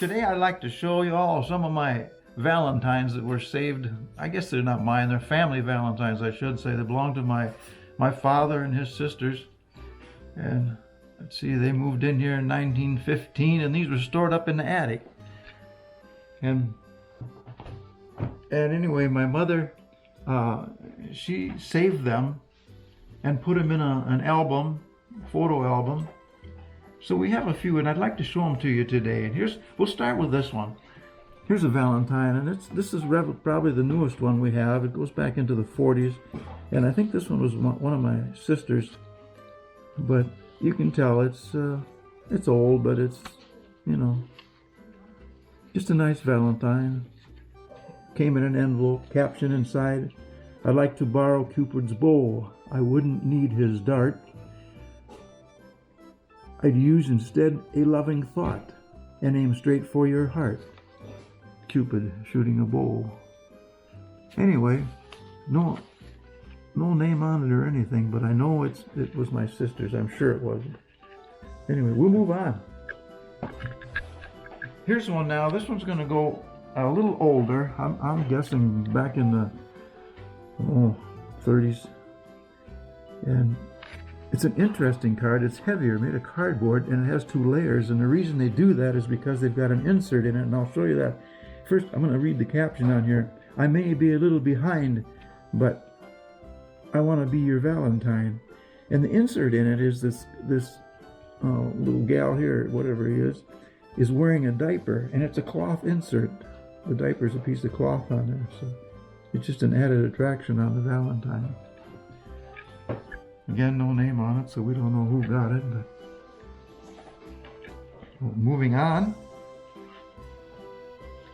Today I'd like to show you all some of my Valentines that were saved. I guess they're not mine, they're family Valentines, I should say. They belong to my father and his sisters. And let's see, they moved in here in 1915 and these were stored up in the attic. And anyway, my mother, she saved them and put them in an album, photo album. So we have a few, and I'd like to show them to you today. And we'll start with this one. Here's a Valentine, and this is probably the newest one we have. It goes back into the 40s, and I think this one was one of my sisters. But you can tell it's old, but it's, you know, just a nice Valentine. Came in an envelope, caption inside, "I'd like to borrow Cupid's bow. I wouldn't need his dart. I'd use instead a loving thought and aim straight for your heart." Cupid shooting a bow. Anyway, no name on it or anything, but I know it was my sister's. I'm sure it was. Anyway, we'll move on. Here's one now. This one's going to go a little older. I'm guessing back in the 30s. And it's an interesting card. It's heavier, made of cardboard, and it has 2 layers. And the reason they do that is because they've got an insert in it, and I'll show you that. First, I'm going to read the caption on here. "I may be a little behind, but I want to be your Valentine." And the insert in it is this little gal here, whatever he is wearing a diaper, and it's a cloth insert. The diaper's a piece of cloth on there, so it's just an added attraction on the Valentine. Again, no name on it, so we don't know who got it, but well, moving on.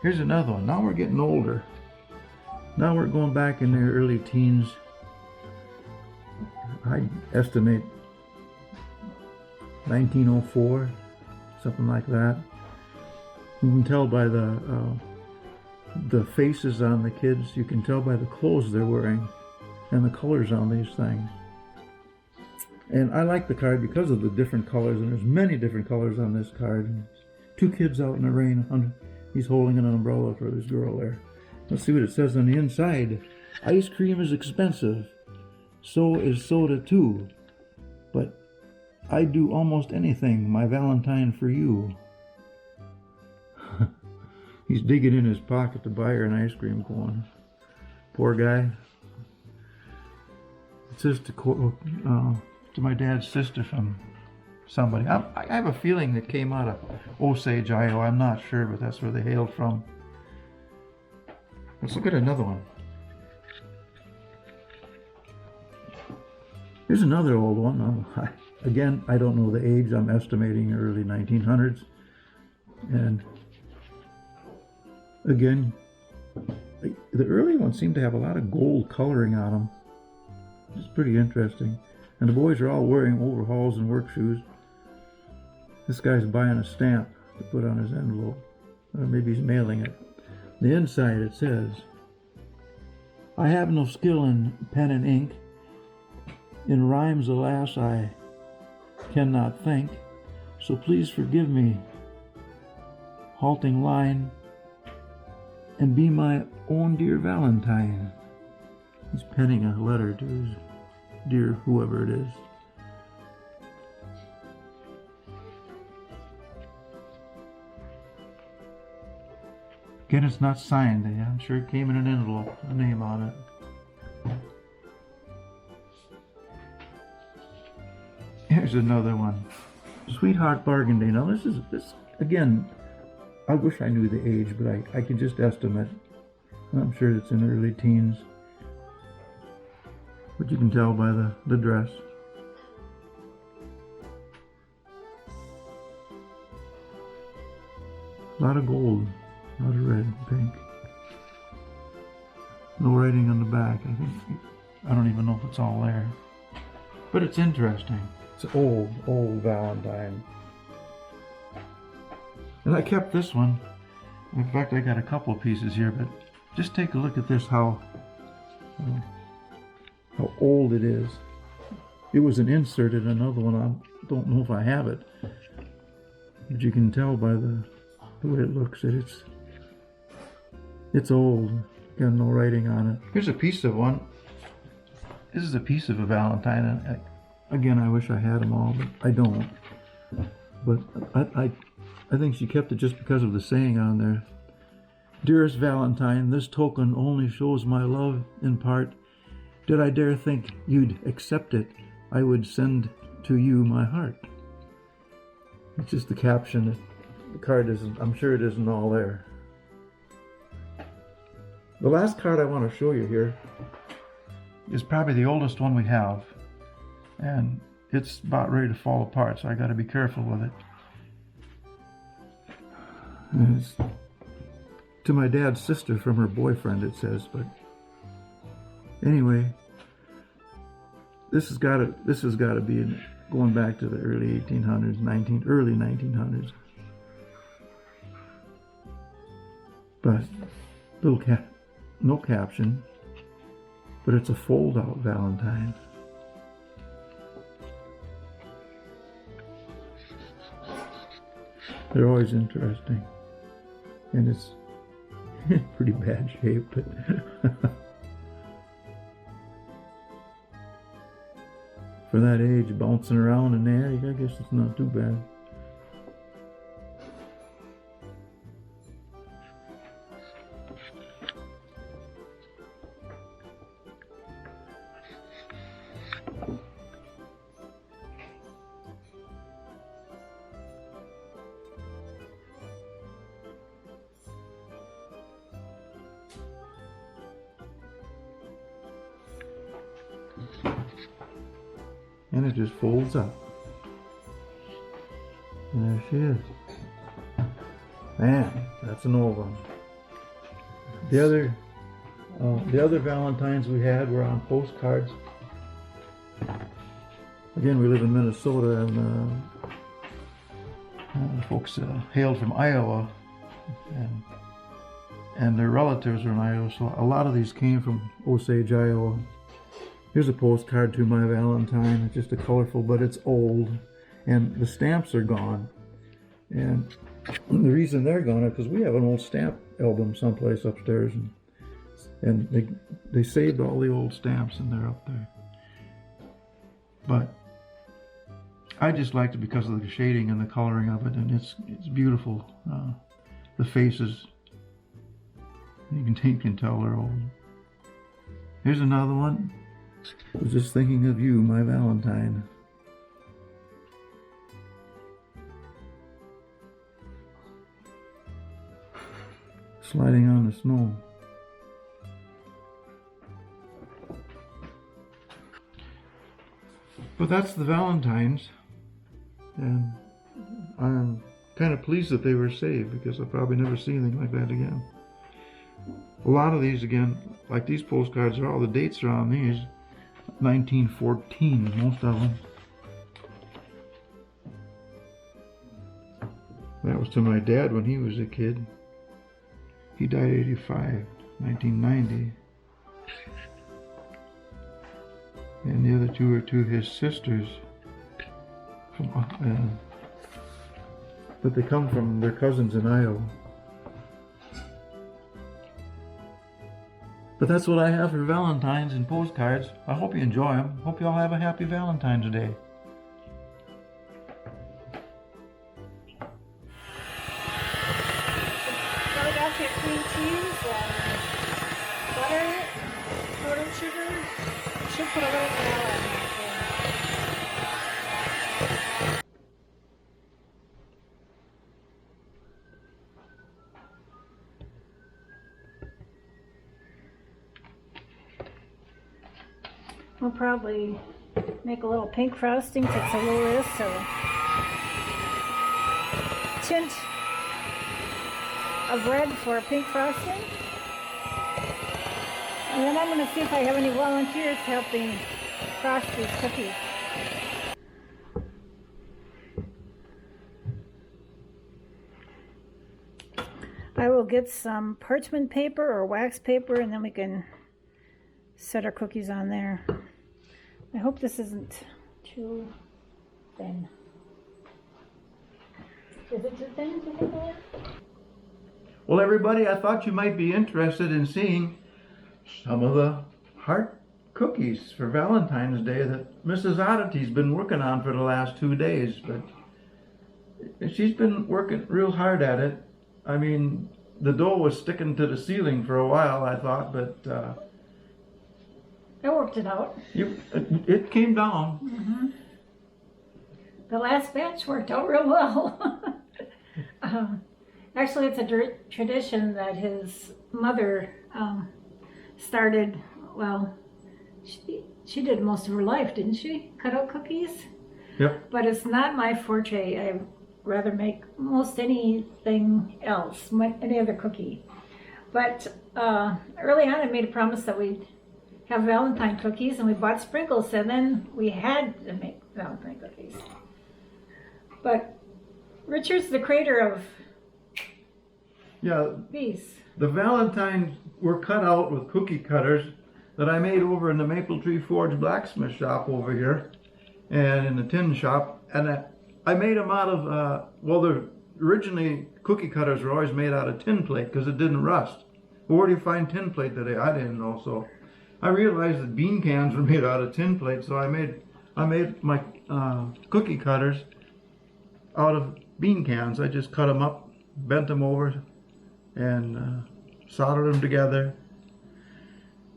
Here's another one. Now we're getting older. Now we're going back in their early teens. I estimate 1904, something like that. You can tell by the faces on the kids. You can tell by the clothes they're wearing and the colors on these things. And I like the card because of the different colors, and there's many different colors on this card. 2 kids out in the rain. He's holding an umbrella for this girl there. Let's see what it says on the inside. "Ice cream is expensive. So is soda too. But I'd do almost anything, my Valentine, for you." He's digging in his pocket to buy her an ice cream cone. Poor guy. It says to my dad's sister from somebody. I have a feeling that came out of Osage, Iowa. I'm not sure, but that's where they hailed from. Let's look at another one. Here's another old one. Again, I don't know the age. I'm estimating early 1900s. And again, the early ones seem to have a lot of gold coloring on them. It's pretty interesting. And the boys are all wearing overalls and work shoes. This guy's buying a stamp to put on his envelope. Or maybe he's mailing it. The inside it says, "I have no skill in pen and ink. In rhymes, alas, I cannot think. So please forgive me, halting line, and be my own dear Valentine." He's penning a letter to his dear whoever it is. Again, it's not signed. I'm sure it came in an envelope, a name on it. Here's another one. Sweetheart Bargain Day. Now this again, I wish I knew the age, but I can just estimate. I'm sure it's in early teens. But you can tell by the dress. A lot of gold, a lot of red and pink. No writing on the back. I don't even know if it's all there. But it's interesting. It's an old Valentine. And I kept this one. In fact, I got a couple of pieces here, but just take a look at this, how old it is. It was an insert in another one. I don't know if I have it, but you can tell by the way it looks. It's old. Got no writing on it. Here's a piece of one. This is a piece of a Valentine. And again, I wish I had them all, but I don't. But I think she kept it just because of the saying on there. Dearest Valentine, this token only shows my love in part. Did I dare think you'd accept it, I would send to you my heart. It's just the caption. The card isn't, I'm sure it isn't all there. The last card I want to show you here is probably the oldest one we have. And it's about ready to fall apart, so I got to be careful with it. And it's to my dad's sister from her boyfriend, it says, but anyway, this has got to be going back to the early 1800s, early 1900s. But no caption, but it's a fold-out Valentine. They're always interesting, and it's pretty bad shape, but for that age, bouncing around in the attic, I guess it's not too bad. And it just folds up. And there she is. Man, that's an old one. The other Valentines we had were on postcards. Again, we live in Minnesota, and folks hailed from Iowa, and their relatives are in Iowa, so a lot of these came from Osage, Iowa. Here's a postcard to my Valentine. It's just a colorful, but it's old, and the stamps are gone. And the reason they're gone is because we have an old stamp album someplace upstairs, and they saved all the old stamps, and they're up there. But I just liked it because of the shading and the coloring of it, and it's beautiful. The faces, you can tell they're old. Here's another one. I was just thinking of you, my Valentine. Sliding on the snow. But that's the Valentines, and I'm kind of pleased that they were saved, because I'll probably never see anything like that again. A lot of these, again, like these postcards, all the dates are on these. 1914, most of them. That was to my dad when he was a kid. He died 85, 1990. And the other two are to his sisters. But they come from their cousins in Iowa. But that's what I have for Valentines and postcards. I hope you enjoy them. Hope you all have a happy Valentine's Day. Start off your cream cheese and butter, powdered sugar. You should put a little vanilla in there too. We'll probably make a little pink frosting, takes a little of this, so tint of red for a pink frosting. And then I'm going to see if I have any volunteers helping frost these cookies. I will get some parchment paper or wax paper, and then we can set our cookies on there. I hope this isn't too thin. Is it too thin, do you think, Melia? Well, everybody, I thought you might be interested in seeing some of the heart cookies for Valentine's Day that Mrs. Oddities's been working on for the last 2 days. But she's been working real hard at it. I mean, the dough was sticking to the ceiling for a while, I thought, but I worked it out. it came down. Mm-hmm. The last batch worked out real well. Actually, it's a tradition that his mother started. Well, she did most of her life, didn't she? Cut out cookies. Yep. But it's not my forte. I rather make most anything else, any other cookie. But early on, I made a promise that we'd have Valentine cookies, and we bought sprinkles, and then we had to make Valentine cookies. But Richard's the creator of these. The Valentines were cut out with cookie cutters that I made over in the Maple Tree Forge blacksmith shop over here, and in the tin shop. And I made them out of, well, originally cookie cutters were always made out of tin plate because it didn't rust. Well, where do you find tin plate today? I didn't know. So I realized that bean cans were made out of tin plate, so I made my cookie cutters out of bean cans. I just cut them up, bent them over, and soldered them together.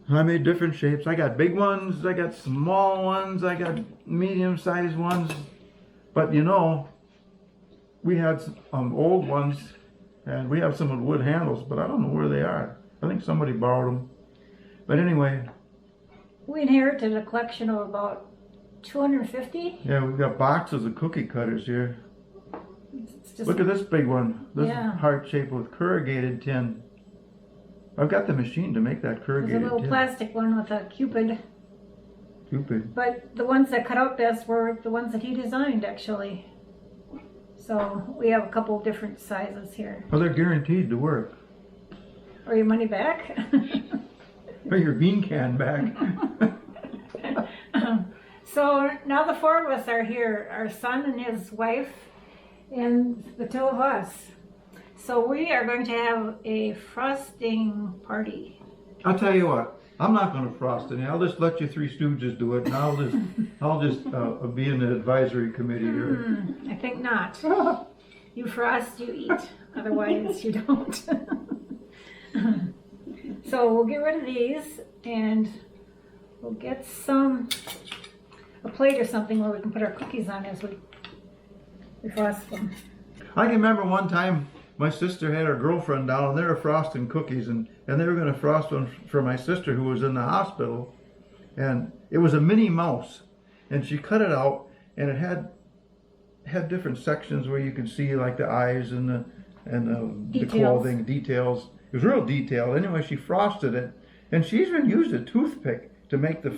I made different shapes. I got big ones, I got small ones, I got medium-sized ones. But you know, we had some old ones, and we have some with wood handles, but I don't know where they are. I think somebody borrowed them. But anyway. We inherited a collection of about 250. Yeah, we've got boxes of cookie cutters here. Look at this big one. This is heart shape with corrugated tin. I've got the machine to make that corrugated tin. There's a little plastic one with a Cupid. Cupid. But the ones that cut out best were the ones that he designed, actually. So we have a couple of different sizes here. Well, they're guaranteed to work. Or your money back? Or your bean can back. So now the four of us are here, our son and his wife, and the two of us. So we are going to have a frosting party. I'll tell you what, I'm not going to frost any. I'll just let you Three Stooges do it, and I'll just be in the advisory committee here. I think not. You frost, you eat. Otherwise, you don't. So we'll get rid of these, and we'll get a plate or something where we can put our cookies on as we frost them. I can remember one time my sister had her girlfriend down, and they were frosting cookies, and they were going to frost one for my sister who was in the hospital, and it was a Minnie Mouse, and she cut it out, and it had different sections where you could see like the eyes and the clothing details. It was real detailed. Anyway, she frosted it, and she even used a toothpick to make the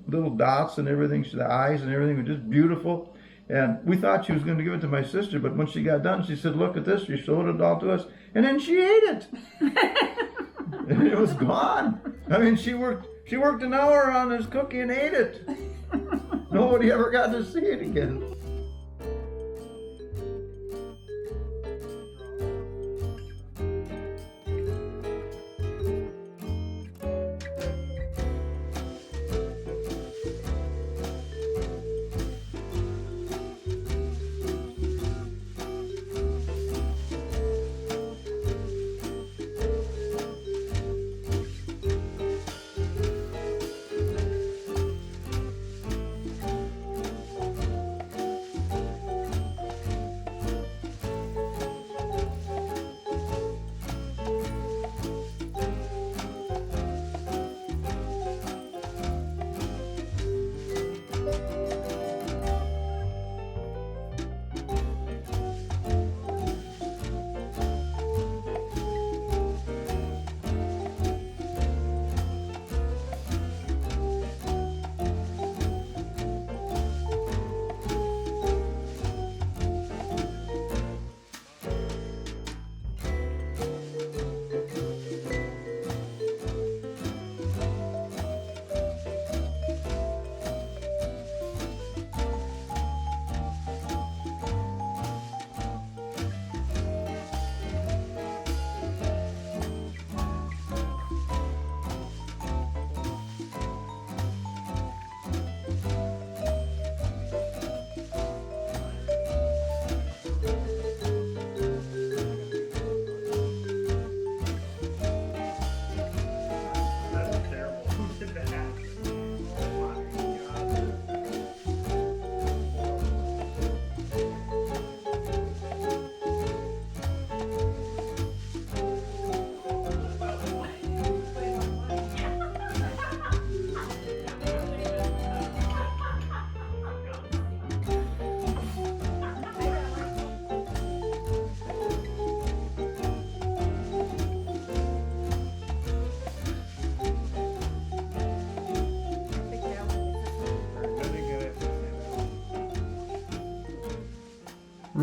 little dots and everything, the eyes and everything were just beautiful. And we thought she was going to give it to my sister, but when she got done, she said, "Look at this." She showed it all to us, and then she ate it. And it was gone. I mean, she worked an hour on this cookie and ate it. Nobody ever got to see it again.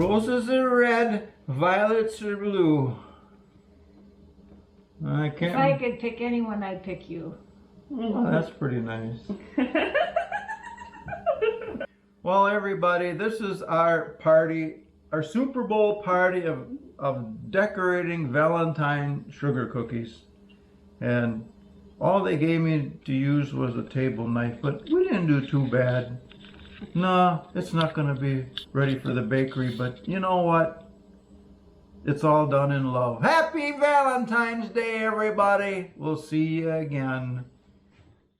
Roses are red, violets are blue. I If can't. I could pick anyone, I'd pick you. Oh, that's pretty nice. Well, everybody, this is our party, our Super Bowl party of decorating Valentine sugar cookies. And all they gave me to use was a table knife, but we didn't do too bad. No, it's not going to be ready for the bakery, but you know what? It's all done in love. Happy Valentine's Day, everybody. We'll see you again.